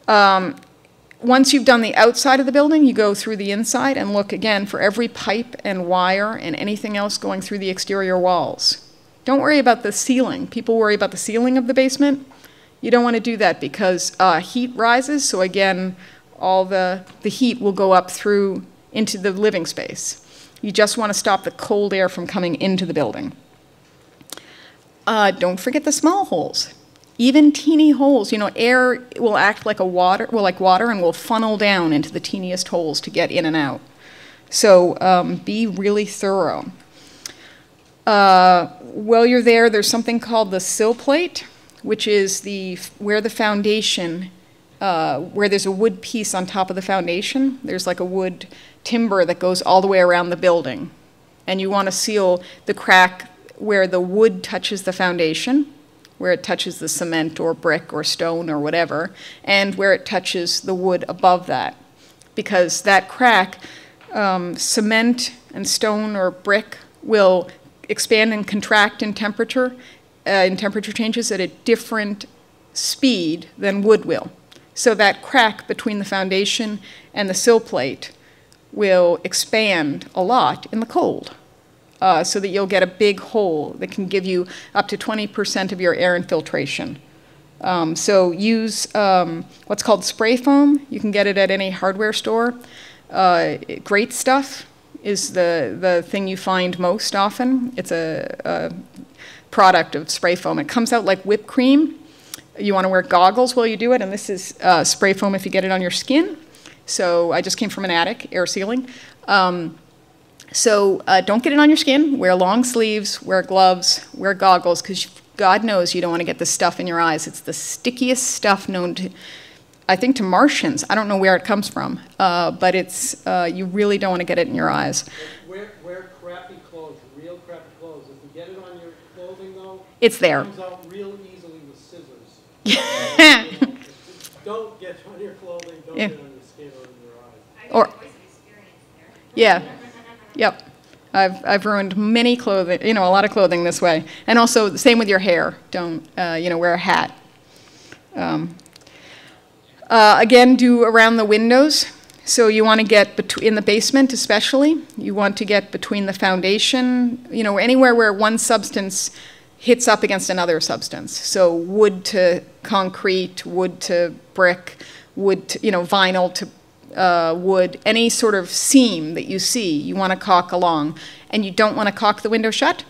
Once you've done the outside of the building, you go through the inside and look again for every pipe and wire and anything else going through the exterior walls. Don't worry about the ceiling. People worry about the ceiling of the basement. You don't want to do that because heat rises, so again, all the heat will go up through into the living space. You just want to stop the cold air from coming into the building. Don't forget the small holes. Even teeny holes, you know, air will act like water and will funnel down into the teeniest holes to get in and out. So be really thorough. While you're there, there's something called the sill plate, which is where the foundation, where there's a wood piece on top of the foundation. There's like a wood timber that goes all the way around the building. And you want to seal the crack where the wood touches the foundation, where it touches the cement or brick or stone or whatever, and where it touches the wood above that. Because that crack, cement and stone or brick will expand and contract in temperature changes at a different speed than wood will. So that crack between the foundation and the sill plate will expand a lot in the cold. So that you'll get a big hole that can give you up to 20% of your air infiltration. So use what's called spray foam. You can get it at any hardware store. Great Stuff is the thing you find most often. It's a product of spray foam. It comes out like whipped cream. You want to wear goggles while you do it, and this is spray foam if you get it on your skin. So I just came from an attic, air sealing. So don't get it on your skin. Wear long sleeves, wear gloves, wear goggles, because God knows you don't want to get this stuff in your eyes. It's the stickiest stuff known to, I think, to Martians. I don't know where it comes from, but it's you really don't want to get it in your eyes. Wear crappy clothes, real crappy clothes. If you get it on your clothing, though, it's there. It comes out real easily with scissors. Don't get it on your clothing. Don't get it on your skin or in your eyes. Or, yeah. Yep, I've ruined many clothing, you know, a lot of clothing this way. And also the same with your hair. Don't, you know, wear a hat. Again, do around the windows. So you want to get in the basement especially. You want to get between the foundation, you know, anywhere where one substance hits up against another substance. So wood to concrete, wood to brick, wood to, you know, vinyl to wood, any sort of seam that you see, you want to caulk along. And you don't want to caulk the window shut.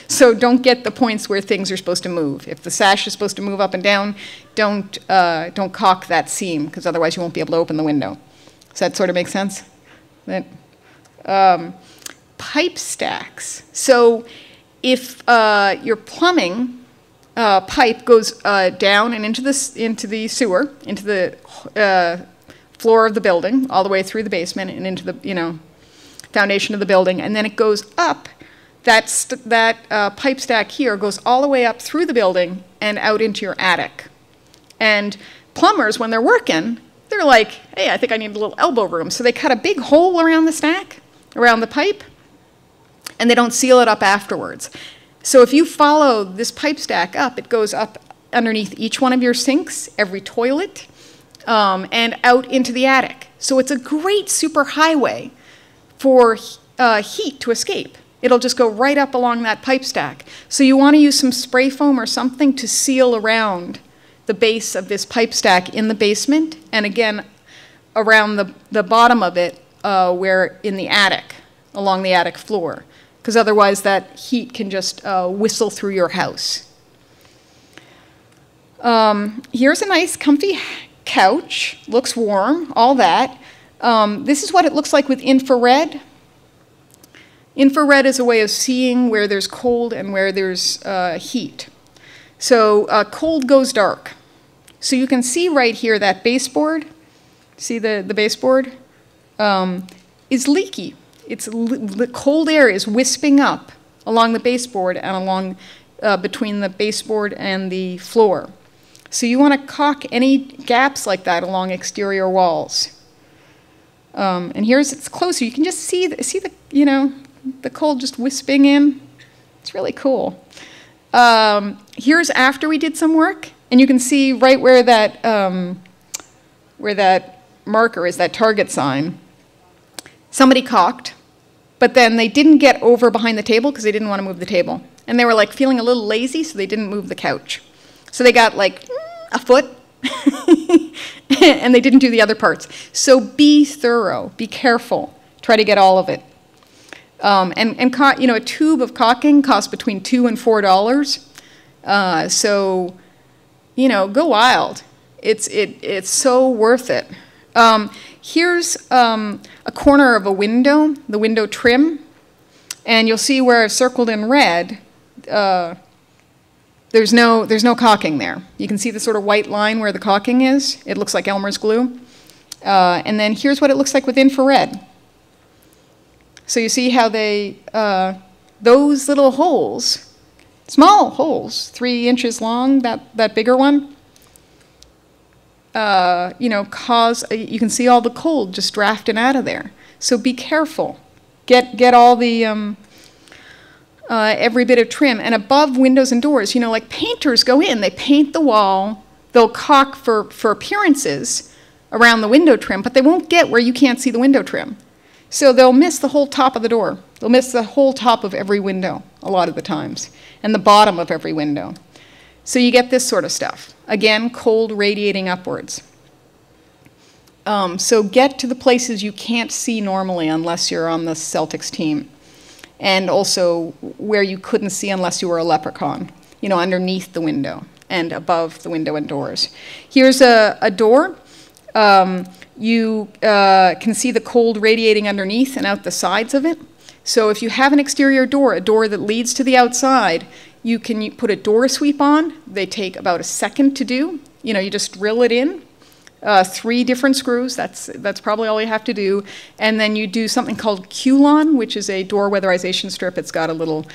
So don't get the points where things are supposed to move. If the sash is supposed to move up and down, don't caulk that seam, because otherwise you won't be able to open the window. Does that sort of make sense? Pipe stacks. So if your plumbing pipe goes down and into the sewer, into the floor of the building, all the way through the basement and into the, you know, foundation of the building, and then it goes up. That pipe stack here goes all the way up through the building and out into your attic. And plumbers, when they're working, they're like, hey, I think I need a little elbow room. So they cut a big hole around the stack, around the pipe, and they don't seal it up afterwards. So if you follow this pipe stack up, it goes up underneath each one of your sinks, every toilet, and out into the attic. So it's a great superhighway for heat to escape. It'll just go right up along that pipe stack. So you want to use some spray foam or something to seal around the base of this pipe stack in the basement, and again, around the bottom of it, where in the attic, along the attic floor, because otherwise that heat can just whistle through your house. Here's a nice comfy couch, looks warm, all that. This is what it looks like with infrared. Infrared is a way of seeing where there's cold and where there's heat. So cold goes dark. So you can see right here that baseboard, see the baseboard, is leaky. The cold air is wisping up along the baseboard and along between the baseboard and the floor. So you want to caulk any gaps like that along exterior walls. And it's closer. You can just see the you know, the cold just wisping in. It's really cool. Here's after we did some work, and you can see right where that where that marker is, that target sign, somebody caulked, but then they didn't get over behind the table because they didn't want to move the table. And they were like feeling a little lazy, so they didn't move the couch. So they got like a foot, and they didn't do the other parts. So be thorough, be careful, try to get all of it. You know, a tube of caulking costs between $2 and $4. So, you know, go wild. It's so worth it. Here's a corner of a window, the window trim, and you'll see where I've circled in red. There's no caulking there. You can see the sort of white line where the caulking is. It looks like Elmer's glue. And then here's what it looks like with infrared. So you see how they, those little holes, small holes, 3 inches long, that bigger one, you know, you can see all the cold just drafting out of there. So be careful. Get all the, every bit of trim. And above windows and doors, you know, like painters go in, they paint the wall, they'll caulk for appearances around the window trim, but they won't get where you can't see the window trim. So they'll miss the whole top of the door. They'll miss the whole top of every window a lot of the times, and the bottom of every window. So you get this sort of stuff. Again, cold radiating upwards. So get to the places you can't see normally unless you're on the Celtics team, and also where you couldn't see unless you were a leprechaun, you know, underneath the window and above the window and doors. Here's a door. You can see the cold radiating underneath and out the sides of it. So if you have an exterior door, a door that leads to the outside, you can put a door sweep on. They take about a second to do. You know, you just drill it in, 3 different screws. That's probably all you have to do. And then you do something called Qlon, which is a door weatherization strip. It's got a little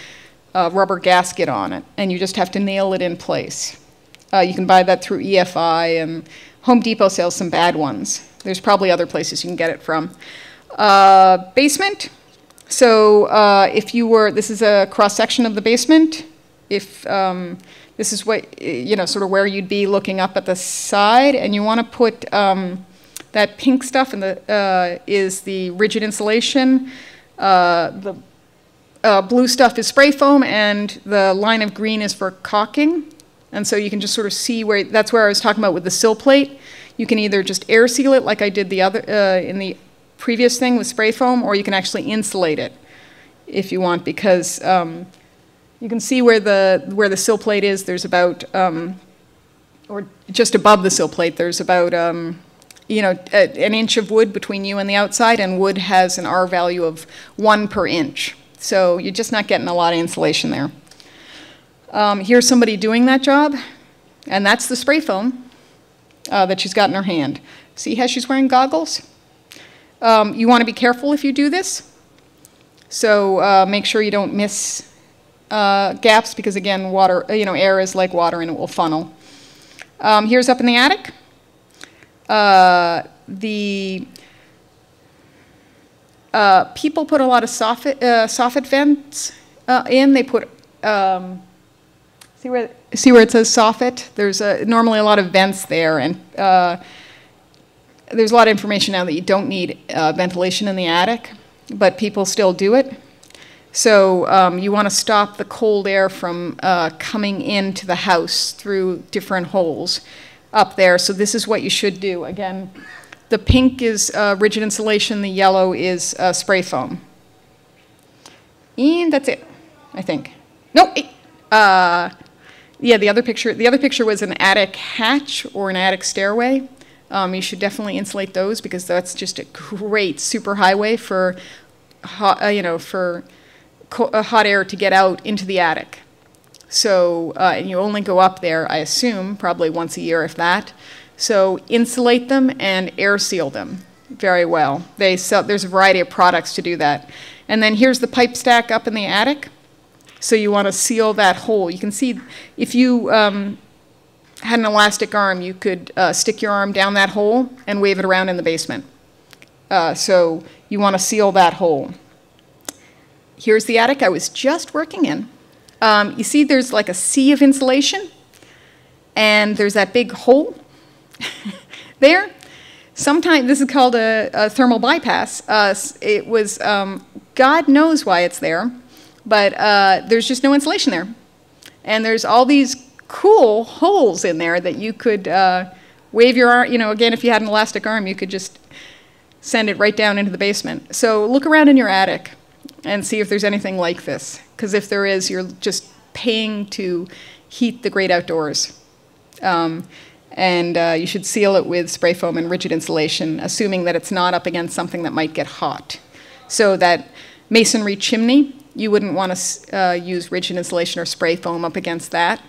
rubber gasket on it, and you just have to nail it in place. You can buy that through EFI, and Home Depot sells some bad ones. There's probably other places you can get it from. Basement. So if you were, this is a cross-section of the basement. If this is what, you know, sort of where you'd be looking up at the side, and you want to put that pink stuff in the, is the rigid insulation. The blue stuff is spray foam, and the line of green is for caulking. And so you can just sort of see where, that's where I was talking about with the sill plate. You can either just air seal it like I did the other, in the previous thing with spray foam, or you can actually insulate it if you want, because you can see where the sill plate is. There's about, or just above the sill plate, there's about, you know, an inch of wood between you and the outside, and wood has an R value of 1 per inch. So you're just not getting a lot of insulation there. Here's somebody doing that job, and that's the spray foam that she's got in her hand. See how she's wearing goggles? You want to be careful if you do this. So make sure you don't miss gaps, because again, water, you know, air is like water and it will funnel. Here's up in the attic. People put a lot of soffit vents in. They put see where it says soffit? There's normally a lot of vents there, and there's a lot of information now that you don't need ventilation in the attic, but people still do it. So you want to stop the cold air from coming into the house through different holes up there. So this is what you should do. Again, the pink is rigid insulation, the yellow is spray foam. And that's it, I think. No, yeah, the other picture was an attic hatch or an attic stairway. You should definitely insulate those, because that's just a great super highway for hot, you know, for hot air to get out into the attic. So, and you only go up there, I assume, probably once a year, if that. So insulate them and air seal them very well. There's a variety of products to do that. And then here's the pipe stack up in the attic. So you want to seal that hole. You can see if you had an elastic arm, you could stick your arm down that hole and wave it around in the basement. So you want to seal that hole. Here's the attic I was just working in. You see there's like a sea of insulation, and there's that big hole there. Sometimes, this is called a thermal bypass. It was, God knows why it's there, but there's just no insulation there. And there's all these cool holes in there that you could wave your arm, again, if you had an elastic arm, you could just send it right down into the basement. So look around in your attic and see if there's anything like this. Because if there is, you're just paying to heat the great outdoors. And you should seal it with spray foam and rigid insulation, assuming that it's not up against something that might get hot. So that masonry chimney, you wouldn't want to use rigid insulation or spray foam up against that,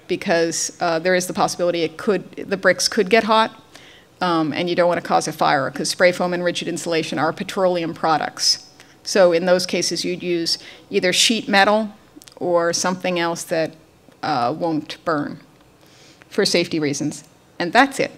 because there is the possibility the bricks could get hot, and you don't want to cause a fire, because spray foam and rigid insulation are petroleum products. So in those cases, you'd use either sheet metal or something else that won't burn for safety reasons. And that's it.